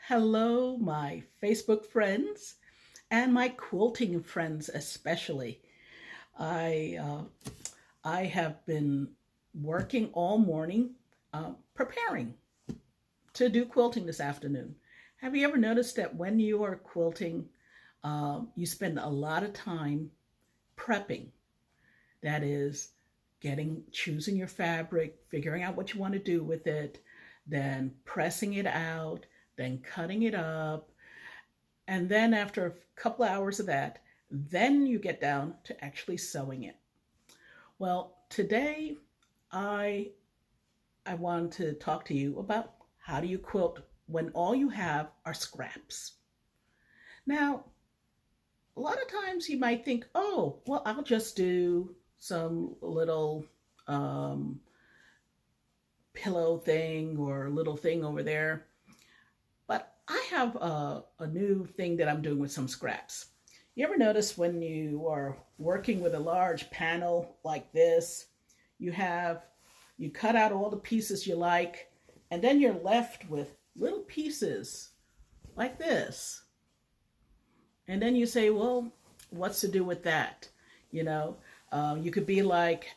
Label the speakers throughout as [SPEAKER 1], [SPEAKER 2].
[SPEAKER 1] Hello, my Facebook friends and my quilting friends especially. I uh, I have been working all morning preparing to do quilting this afternoon. Have you ever noticed that when you are quilting, you spend a lot of time prepping? That is, choosing your fabric, figuring out what you want to do with it, then pressing it out, then cutting it up, and then after a couple of hours of that, then you get down to actually sewing it. Well, today I I want to talk to you about how do you quilt when all you have are scraps. Now, a lot of times you might think, oh, well, I'll just do some little um, pillow thing or little thing over there. But I have a new thing that I'm doing with some scraps. You ever notice when you are working with a large panel like this, you have you cut out all the pieces you like, and then you're left with little pieces like this. And then you say, well, what's to do with that? You know, you could be like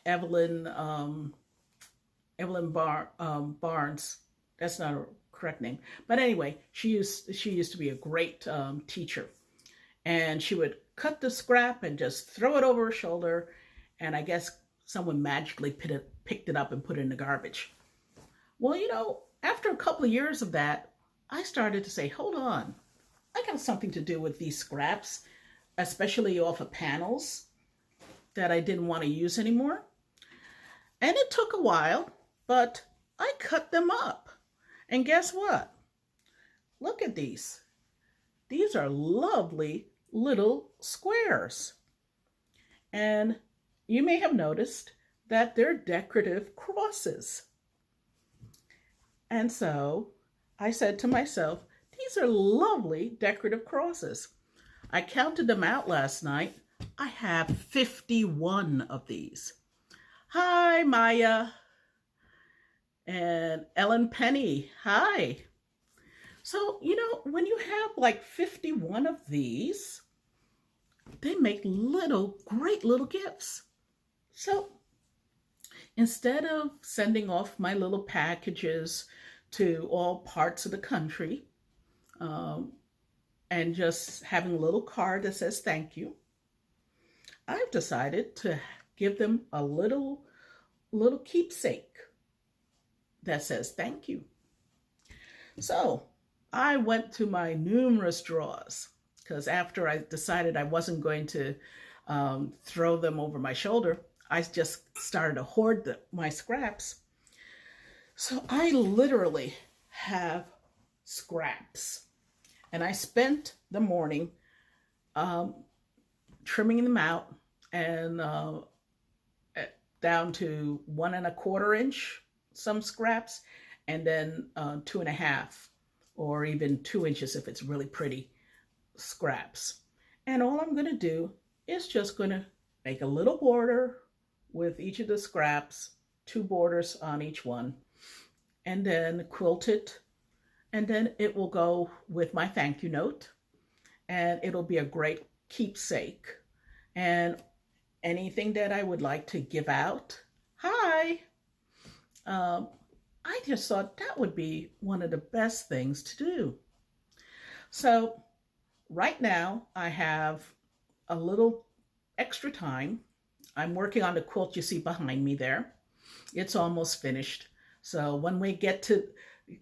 [SPEAKER 1] Barnes. That's not a correct name, but anyway, she used to be a great teacher, and she would cut the scrap and just throw it over her shoulder, and I guess someone magically picked it up and put it in the garbage. Well, after a couple of years of that, I started to say, hold on, I got something to do with these scraps, especially off of panels that I didn't want to use anymore. And it took a while, but I cut them up. And guess what? Look at these. These are lovely little squares. And you may have noticed that they're decorative crosses. And so I said to myself, these are lovely decorative crosses. I counted them out last night. I have 51 of these. Hi, Maya and Ellen Penny. Hi. So, when you have like 51 of these, they make great little gifts. So instead of sending off my little packages to all parts of the country and just having a little card that says thank you, I've decided to give them a little keepsake that says thank you. So I went to my numerous drawers because after I decided I wasn't going to throw them over my shoulder, I just started to hoard my scraps. So I literally have scraps. And I spent the morning trimming them out and down to 1.25 inch, some scraps, and then 2.5 or even 2 inches if it's really pretty scraps. And all I'm going to do is just going to make a little border with each of the scraps, 2 borders on each one, and then quilt it. And then it will go with my thank you note, and it'll be a great keepsake. And anything that I would like to give out, hi, I just thought that would be one of the best things to do. So right now I have a little extra time. I'm working on the quilt you see behind me there. It's almost finished. So when we get to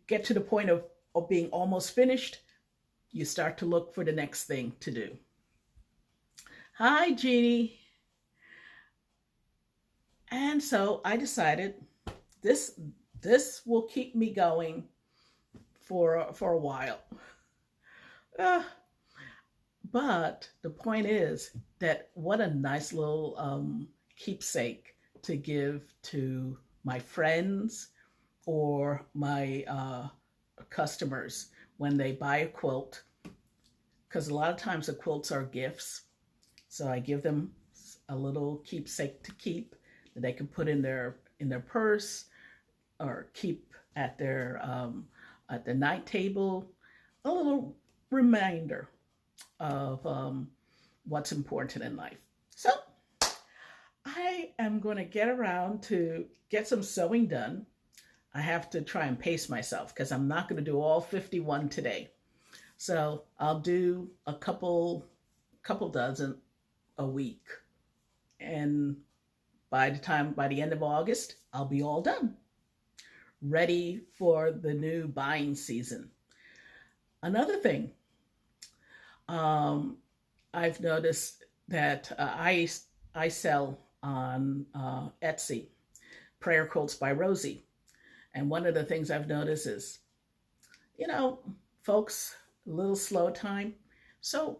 [SPEAKER 1] the point of being almost finished, you start to look for the next thing to do. Hi, Jeannie. And so I decided this will keep me going for a while. But the point is that what a nice little keepsake to give to my friends or my customers when they buy a quilt, because a lot of times the quilts are gifts. So I give them a little keepsake to keep that they can put in their purse or keep at the night table. a little reminder of what's important in life. So I am going to get around to get some sewing done. I have to try and pace myself because I'm not going to do all 51 today. So I'll do a couple dozen a week. And by the end of August, I'll be all done, ready for the new buying season. Another thing, I've noticed that I sell on Etsy, prayer quilts by Rosie. And one of the things I've noticed is, folks, a little slow time. So,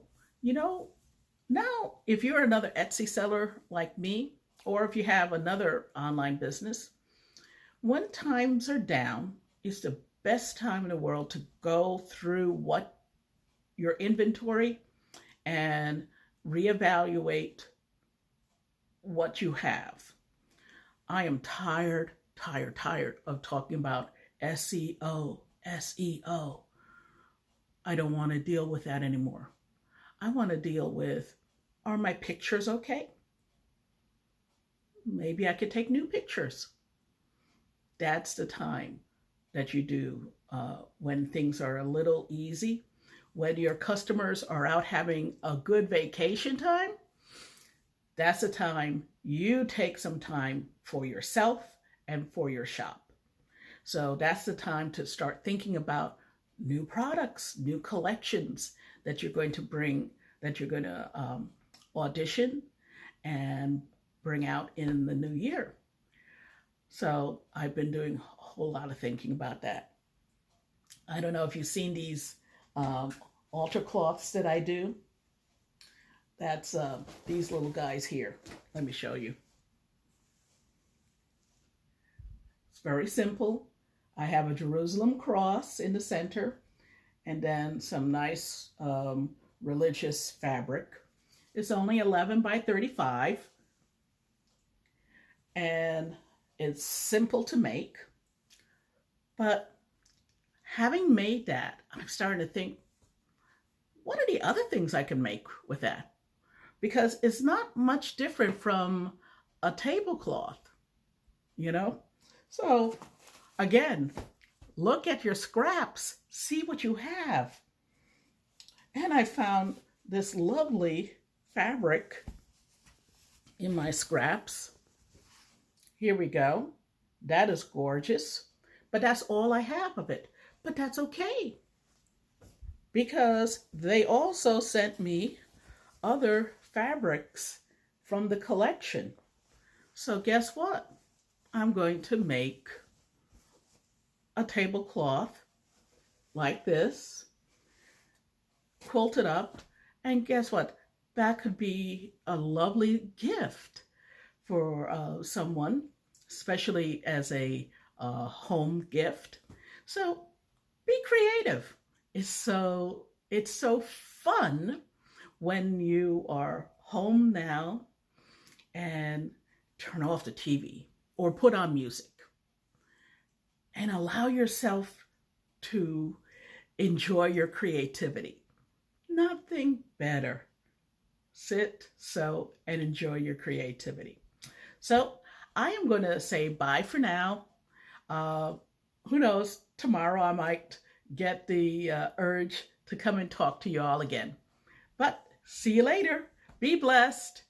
[SPEAKER 1] now if you're another Etsy seller like me, or if you have another online business, when times are down, it's the best time in the world to go through what your inventory and reevaluate what you have. I am tired of talking about SEO. I don't want to deal with that anymore. I want to deal with, are my pictures okay? Maybe I could take new pictures. That's the time that you do when things are a little easy, when your customers are out having a good vacation time. That's the time you take some time for yourself and for your shop. So that's the time to start thinking about new products, new collections that you're going to bring, that you're going to audition and bring out in the new year. So I've been doing a whole lot of thinking about that. I don't know if you've seen these altar cloths that I do. That's these little guys here. Let me show you. It's very simple. I have a Jerusalem cross in the center and then some nice religious fabric. It's only 11 by 35 and it's simple to make. But having made that, I'm starting to think, what are the other things I can make with that? Because it's not much different from a tablecloth, So again, look at your scraps, see what you have. And I found this lovely fabric in my scraps. Here we go. That is gorgeous, but that's all I have of it. But that's okay, because they also sent me other fabrics from the collection. So guess what? I'm going to make a tablecloth like this, quilted up, and guess what? That could be a lovely gift for someone, especially as a home gift. So be creative. It's so fun when you are home now and turn off the TV or put on music and allow yourself to enjoy your creativity. Nothing better. Sit, sew, and enjoy your creativity. So I am going to say bye for now. Who knows, tomorrow I might get the urge to come and talk to you all again. But see you later. Be blessed.